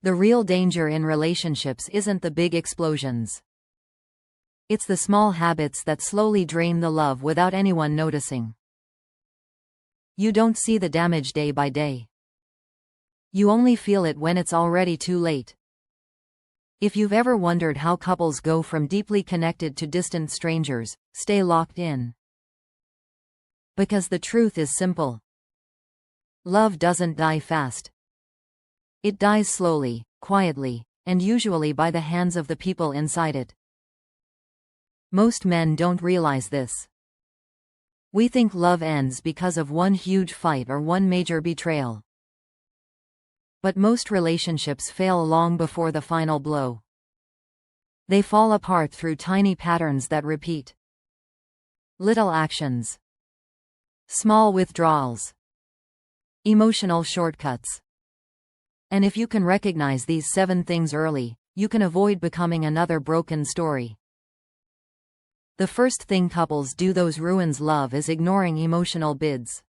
The real danger in relationships isn't the big explosions. It's the small habits that slowly drain the love without anyone noticing. You don't see the damage day by day. You only feel it when it's already too late. If you've ever wondered how couples go from deeply connected to distant strangers, stay locked in. Because the truth is simple. Love doesn't die fast. It dies slowly, quietly, and usually by the hands of the people inside it. Most men don't realize this. We think love ends because of one huge fight or one major betrayal. But most relationships fail long before the final blow. They fall apart through tiny patterns that repeat. Little actions. Small withdrawals. Emotional shortcuts. And if you can recognize these 7 things early, you can avoid becoming another broken story. The first thing couples do that ruins love is ignoring emotional bids.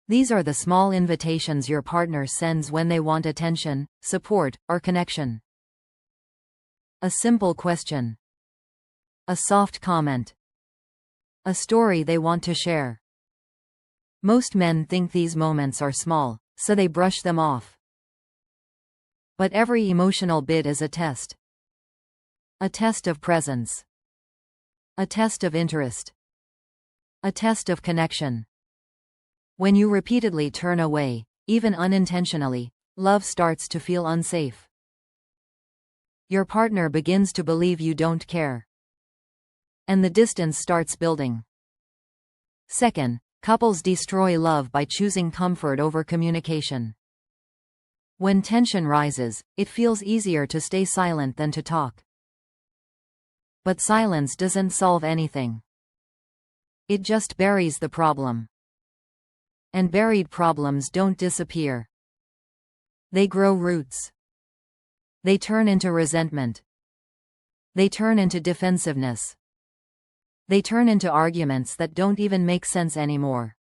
These are the small invitations your partner sends when they want attention, support, or connection. A simple question. A soft comment. A story they want to share. Most men think these moments are small, so they brush them off. But every emotional bid is a test. A test of presence. A test of interest. A test of connection. When you repeatedly turn away, even unintentionally, love starts to feel unsafe. Your partner begins to believe you don't care. And the distance starts building. Second, couples destroy love by choosing comfort over communication. When tension rises, it feels easier to stay silent than to talk. But silence doesn't solve anything. It just buries the problem. And buried problems don't disappear. They grow roots. They turn into resentment. They turn into defensiveness. They turn into arguments that don't even make sense anymore.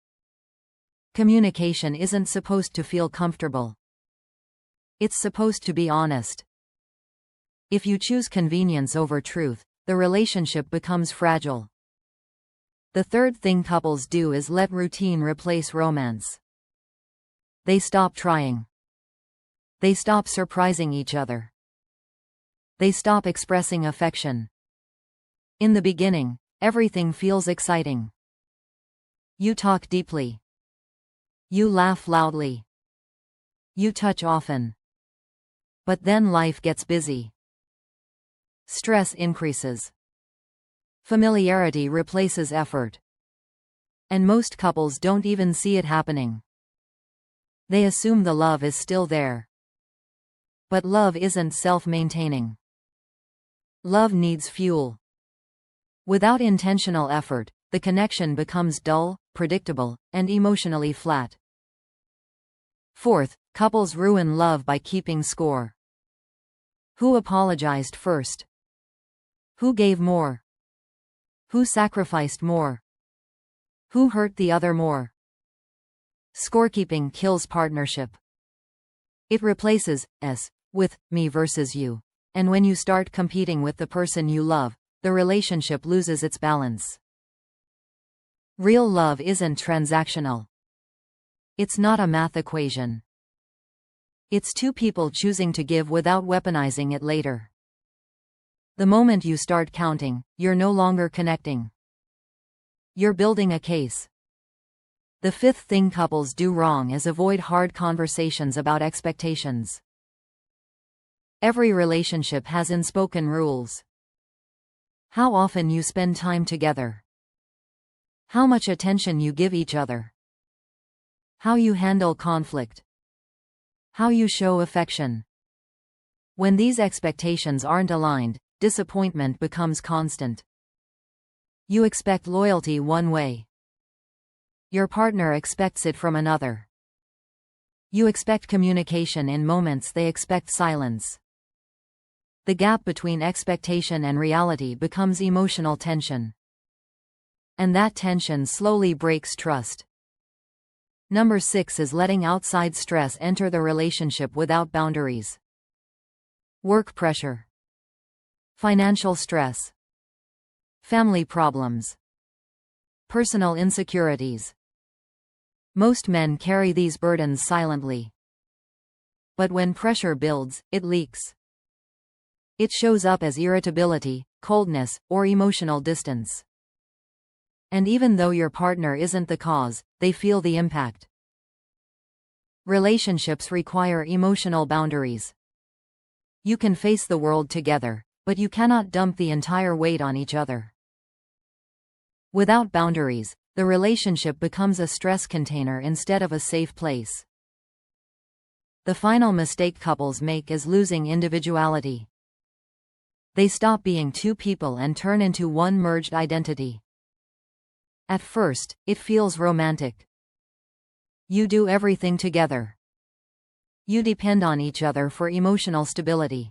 Communication isn't supposed to feel comfortable. It's supposed to be honest. If you choose convenience over truth, the relationship becomes fragile. The third thing couples do is let routine replace romance. They stop trying. They stop surprising each other. They stop expressing affection. In the beginning, everything feels exciting. You talk deeply. You laugh loudly. You touch often. But then life gets busy. Stress increases. Familiarity replaces effort. And most couples don't even see it happening. They assume the love is still there. But love isn't self-maintaining. Love needs fuel. Without intentional effort, the connection becomes dull, predictable, and emotionally flat. Fourth, couples ruin love by keeping score. Who apologized first? Who gave more? Who sacrificed more? Who hurt the other more? Scorekeeping kills partnership. It replaces us with me versus you. And when you start competing with the person you love, the relationship loses its balance. Real love isn't transactional. It's not a math equation. It's 2 people choosing to give without weaponizing it later. The moment you start counting, you're no longer connecting. You're building a case. The fifth thing couples do wrong is avoid hard conversations about expectations. Every relationship has unspoken rules. How often you spend time together. How much attention you give each other. How you handle conflict. How you show affection. When these expectations aren't aligned, disappointment becomes constant. You expect loyalty one way. Your partner expects it from another. You expect communication in moments they expect silence. The gap between expectation and reality becomes emotional tension. And that tension slowly breaks trust. Number 6 is letting outside stress enter the relationship without boundaries. Work pressure, financial stress, family problems, personal insecurities. Most men carry these burdens silently. But when pressure builds, it leaks. It shows up as irritability, coldness, or emotional distance. And even though your partner isn't the cause, they feel the impact. Relationships require emotional boundaries. You can face the world together, but you cannot dump the entire weight on each other. Without boundaries, the relationship becomes a stress container instead of a safe place. The final mistake couples make is losing individuality. They stop being two people and turn into one merged identity. At first, it feels romantic. You do everything together. You depend on each other for emotional stability.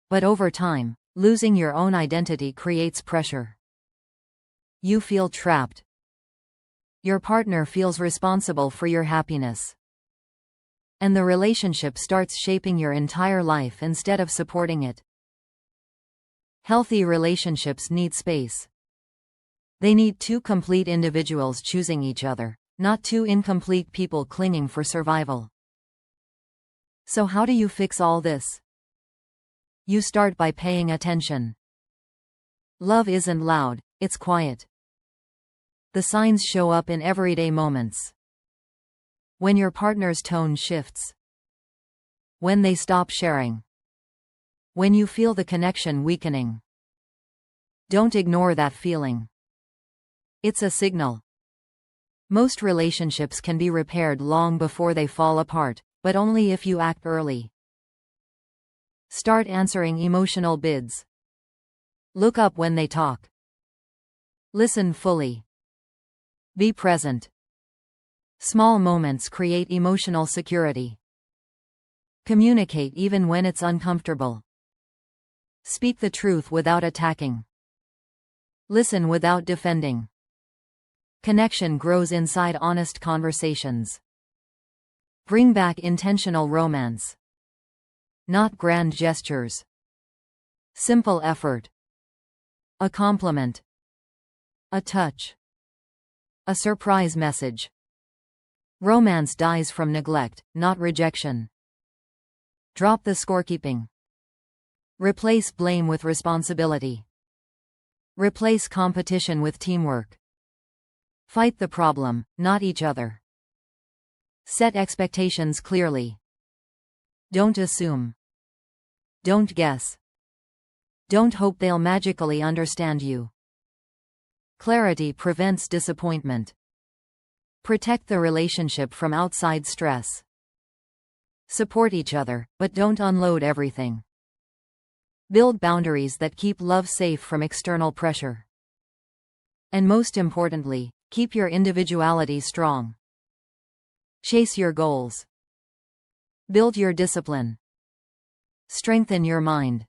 But over time, losing your own identity creates pressure. You feel trapped. Your partner feels responsible for your happiness. And the relationship starts shaping your entire life instead of supporting it. Healthy relationships need space. They need two complete individuals choosing each other, not two incomplete people clinging for survival. So how do you fix all this? You start by paying attention. Love isn't loud, it's quiet. The signs show up in everyday moments. When your partner's tone shifts. When they stop sharing. When you feel the connection weakening. Don't ignore that feeling. It's a signal. Most relationships can be repaired long before they fall apart, but only if you act early. Start answering emotional bids. Look up when they talk. Listen fully. Be present. Small moments create emotional security. Communicate even when it's uncomfortable. Speak the truth without attacking. Listen without defending. Connection grows inside honest conversations. Bring back intentional romance. Not grand gestures. Simple effort. A compliment. A touch. A surprise message. Romance dies from neglect, not rejection. Drop the scorekeeping. Replace blame with responsibility. Replace competition with teamwork. Fight the problem, not each other. Set expectations clearly. Don't assume. Don't guess. Don't hope they'll magically understand you. Clarity prevents disappointment. Protect the relationship from outside stress. Support each other, but don't unload everything. Build boundaries that keep love safe from external pressure. And most importantly, keep your individuality strong. Chase your goals. Build your discipline. Strengthen your mind.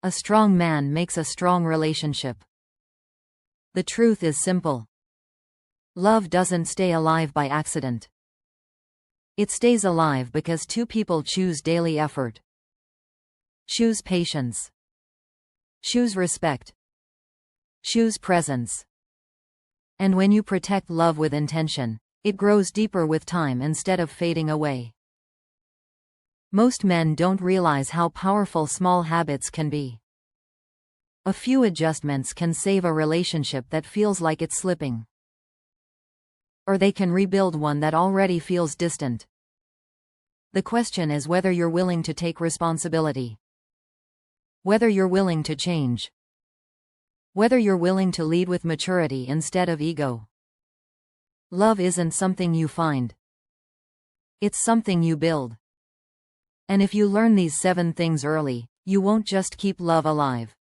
A strong man makes a strong relationship. The truth is simple. Love doesn't stay alive by accident. It stays alive because two people choose daily effort. Choose patience. Choose respect. Choose presence. And when you protect love with intention, it grows deeper with time instead of fading away. Most men don't realize how powerful small habits can be. A few adjustments can save a relationship that feels like it's slipping. Or they can rebuild one that already feels distant. The question is whether you're willing to take responsibility. Whether you're willing to change. Whether you're willing to lead with maturity instead of ego. Love isn't something you find. It's something you build. And if you learn these 7 things early, you won't just keep love alive.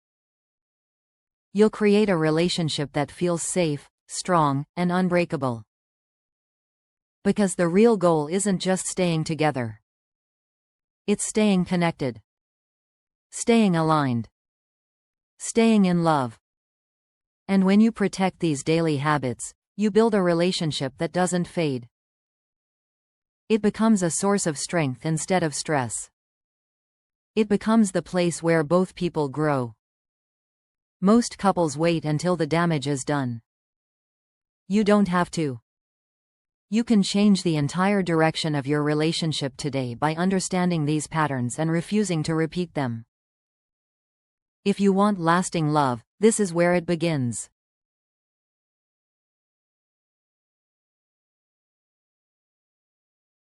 You'll create a relationship that feels safe, strong, and unbreakable. Because the real goal isn't just staying together. It's staying connected. Staying aligned. Staying in love. And when you protect these daily habits, You build a relationship that doesn't fade. It becomes a source of strength instead of stress. It becomes the place where both people grow. Most couples wait until the damage is done. You don't have to. You can change the entire direction of your relationship today by understanding these patterns and refusing to repeat them. If you want lasting love, this is where it begins.